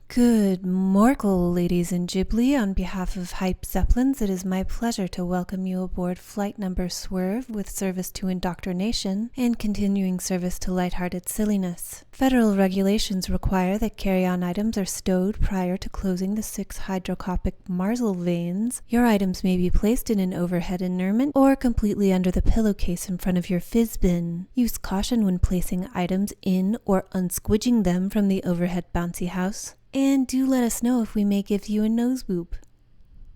Good morning, ladies and Ghibli. On behalf of Hype Zeppelins, it is my pleasure to welcome you aboard flight number Swerve with service to indoctrination and continuing service to lighthearted silliness. Federal regulations require that carry-on items are stowed prior to closing the 6 hydroscopic marsal veins. Your items may be placed in an overhead inerment or completely under the pillowcase in front of your fizz bin. Use caution when placing items in or unsquidging them from the overhead bouncy house. And do let us know if we may give you a nose boop.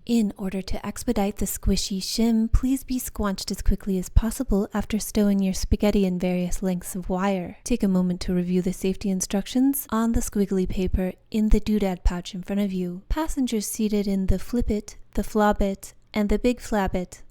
In order to expedite the squishy shim, please be squanched as quickly as possible after stowing your spaghetti in various lengths of wire. Take a moment to review the safety instructions on the squiggly paper in the doodad pouch in front of you. Passengers seated in the flip-it, the flop-it, and the big flap-it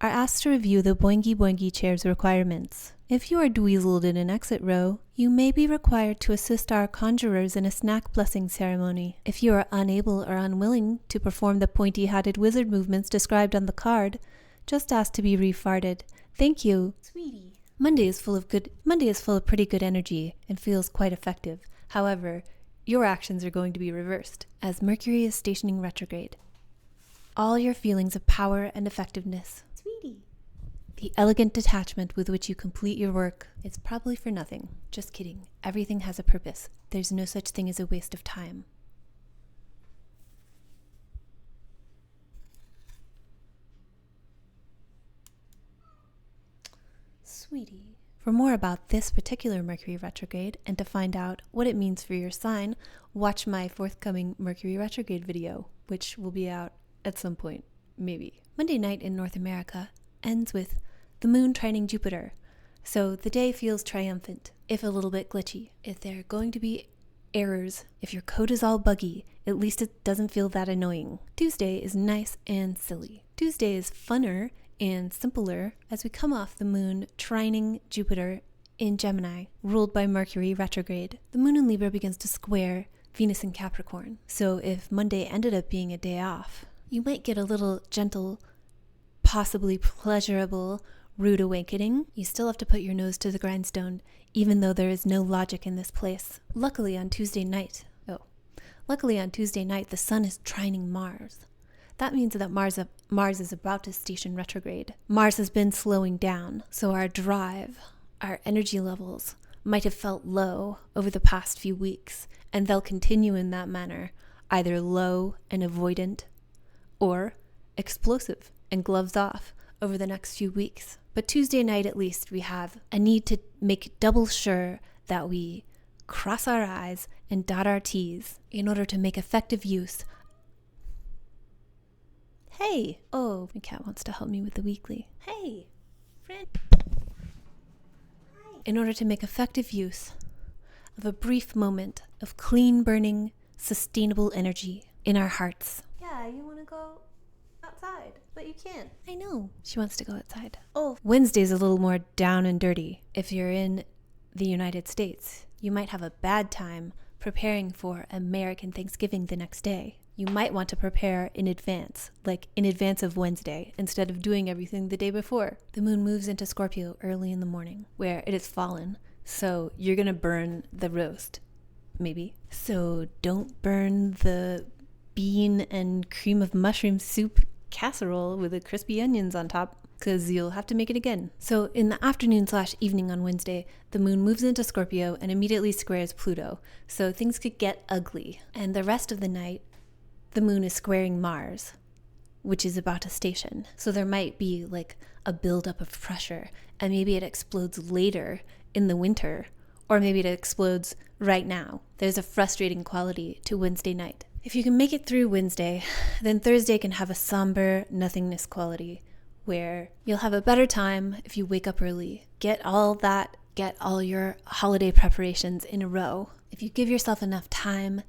are asked to review the boingy boingy chair's requirements. If you are dweezled in an exit row, you may be required to assist our conjurers in a snack blessing ceremony. If you are unable or unwilling to perform the pointy-hatted wizard movements described on the card, just ask to be refarted. Thank you, sweetie. Monday is full of pretty good energy and feels quite effective. However, your actions are going to be reversed as Mercury is stationing retrograde. All your feelings of power and effectiveness. Sweetie. The elegant detachment with which you complete your work is probably for nothing. Just kidding. Everything has a purpose. There's no such thing as a waste of time. Sweetie. For more about this particular Mercury retrograde and to find out what it means for your sign, watch my forthcoming Mercury retrograde video, which will be out at some point, maybe. Monday night in North America ends with the moon trining Jupiter, so the day feels triumphant, if a little bit glitchy. If there are going to be errors, if your code is all buggy, at least it doesn't feel that annoying. Tuesday is nice and silly. Tuesday is funner and simpler as we come off the moon trining Jupiter in Gemini, ruled by Mercury retrograde. The moon in Libra begins to square Venus in Capricorn, so if Monday ended up being a day off, you might get a little gentle, possibly pleasurable, rude awakening. You still have to put your nose to the grindstone, even though there is no logic in this place. Luckily on Tuesday night, the sun is trining Mars. That means that Mars is about to station retrograde. Mars has been slowing down, so our drive, our energy levels might have felt low over the past few weeks, and they'll continue in that manner, either low and avoidant, or explosive and gloves off over the next few weeks. But Tuesday night, at least, we have a need to make double sure that we cross our I's and dot our T's in order to make effective use. Hey! Oh, my cat wants to help me with the weekly. Hey! Friend! Hi. In order to make effective use of a brief moment of clean burning, sustainable energy in our hearts. Yeah, you want to go outside, but you can't. I know. She wants to go outside. Oh, Wednesday's a little more down and dirty. If you're in the United States, you might have a bad time preparing for American Thanksgiving the next day. You might want to prepare in advance, like in advance of Wednesday, instead of doing everything the day before. The moon moves into Scorpio early in the morning, where it has fallen, so you're gonna burn the roast, maybe. So don't burn the bean and cream of mushroom soup casserole with the crispy onions on top, because you'll have to make it again. So in the afternoon/evening on Wednesday, the moon moves into Scorpio and immediately squares Pluto, so things could get ugly. And the rest of the night, the moon is squaring Mars, which is about to station. So there might be like a buildup of pressure, and maybe it explodes later in the winter, or maybe it explodes right now. There's a frustrating quality to Wednesday night. If you can make it through Wednesday, then Thursday can have a somber nothingness quality, where you'll have a better time if you wake up early. Get all your holiday preparations in a row. If you give yourself enough time,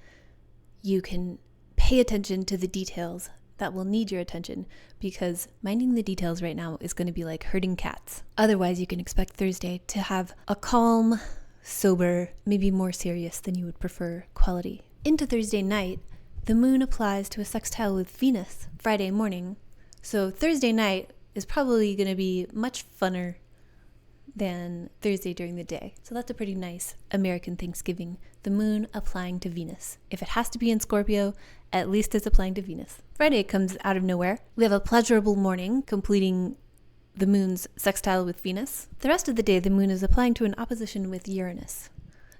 you can pay attention to the details that will need your attention, because minding the details right now is going to be like herding cats. Otherwise, you can expect Thursday to have a calm, sober, maybe more serious than you would prefer quality. Into Thursday night, the moon applies to a sextile with Venus Friday morning. So Thursday night is probably going to be much funner, than Thursday during the day. So that's a pretty nice American Thanksgiving. The moon applying to Venus. If it has to be in Scorpio, at least it's applying to Venus. Friday comes out of nowhere. We have a pleasurable morning, completing the moon's sextile with Venus. The rest of the day, the moon is applying to an opposition with Uranus.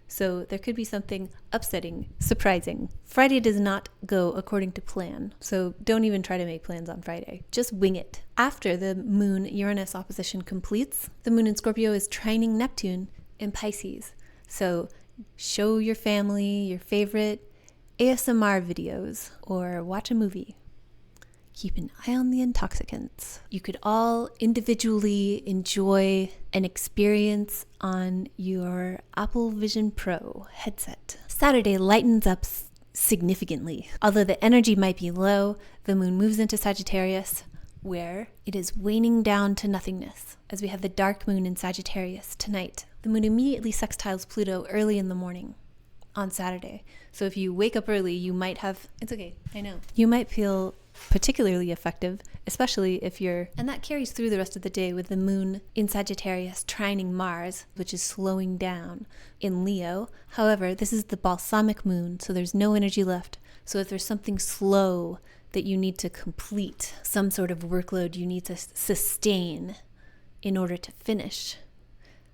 So there could be something upsetting, surprising. Friday does not go according to plan, so don't even try to make plans on Friday. Just wing it. After the moon-Uranus opposition completes, the moon in Scorpio is trining Neptune in Pisces. So show your family your favorite ASMR videos or watch a movie. Keep an eye on the intoxicants. You could all individually enjoy an experience on your Apple Vision Pro headset. Saturday lightens up significantly. Although the energy might be low, the moon moves into Sagittarius, where it is waning down to nothingness, as we have the dark moon in Sagittarius tonight. The moon immediately sextiles Pluto early in the morning on Saturday. So if you wake up early, you might have, it's okay, I know. You might feel particularly effective, especially if you're, and that carries through the rest of the day with the moon in Sagittarius trining Mars, which is slowing down in Leo. However, this is the balsamic moon, so there's no energy left. So if there's something slow that you need to complete, some sort of workload you need to sustain in order to finish,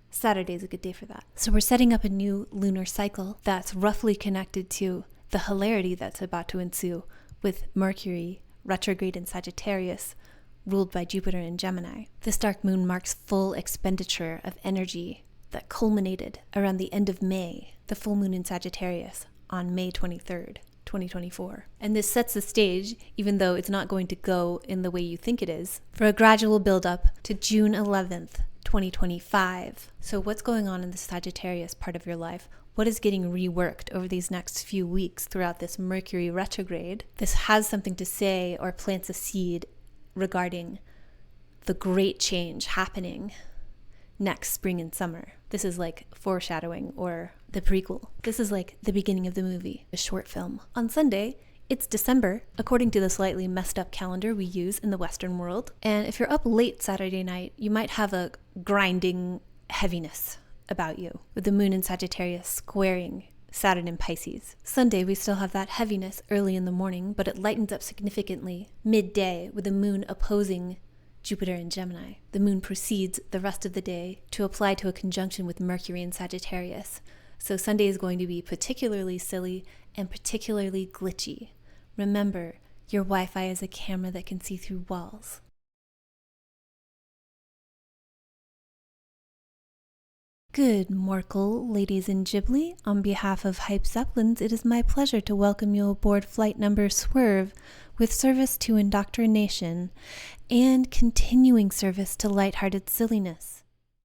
Saturday is a good day for that. So we're setting up a new lunar cycle that's roughly connected to the hilarity that's about to ensue with Mercury retrograde in Sagittarius, ruled by Jupiter in Gemini. This dark moon marks full expenditure of energy that culminated around the end of May, the full moon in Sagittarius on May 23rd, 2024. And this sets the stage, even though it's not going to go in the way you think it is, for a gradual build-up to June 11th, 2025. So what's going on in the Sagittarius part of your life? What is getting reworked over these next few weeks throughout this Mercury retrograde? This has something to say or plants a seed regarding the great change happening next spring and summer. This is like foreshadowing or the prequel. This is like the beginning of the movie, a short film. On Sunday, it's December, according to the slightly messed up calendar we use in the Western world. And if you're up late Saturday night, you might have a grinding heaviness about you, with the moon in Sagittarius squaring Saturn in Pisces. Sunday, we still have that heaviness early in the morning, but it lightens up significantly midday with the moon opposing Jupiter in Gemini. The moon proceeds the rest of the day to apply to a conjunction with Mercury in Sagittarius. So Sunday is going to be particularly silly and particularly glitchy. Remember, your Wi-Fi is a camera that can see through walls. Good morkel, ladies and Ghibli. On behalf of Hype Zeppelins, it is my pleasure to welcome you aboard flight number Swerve with service to indoctrination and continuing service to lighthearted silliness.